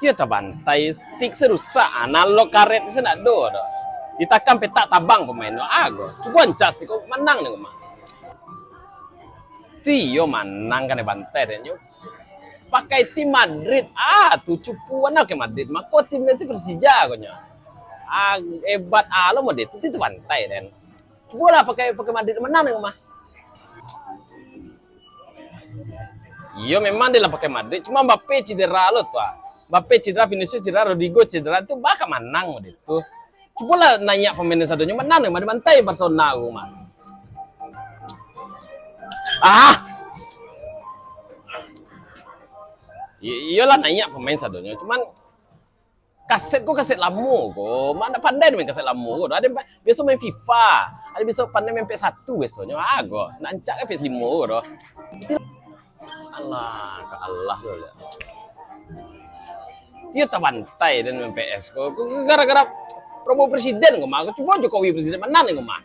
Dia terbantai stick serusak analog karet sana do. Ditakan petak tabang pemain ago. Coba just kok menang nih mah. Tio menang kan bantai dan yo. Pakai tim Madrid tuh cupuan ke Madrid mah kok timnya si Persija konya. Hebat lo mau itu bantai dan. Coba lah pakai Madrid menang nih mah. Iya memang dia lah pakai Madrid, cuma Mbappe cedera lo tuh. Mbappe cedera, Vinicius cedera, Rodrigo cedera itu bakal menang itu. Coba lah nanya pemain satunya menang nih, bantai Barcelona aku mah. Iyalah nanya pemain satunya, cuman kaset lamu kok. Mana pandai main kaset lamu kok. Ada biasa main FIFA, ada biasa pandai main PS1 besoknya. Kok nancak PS5 kok. Allah loh. Dia terbantai dan PS kok gara-gara promo presiden kok mah. Coba Jokowi presiden menang nih kok mah.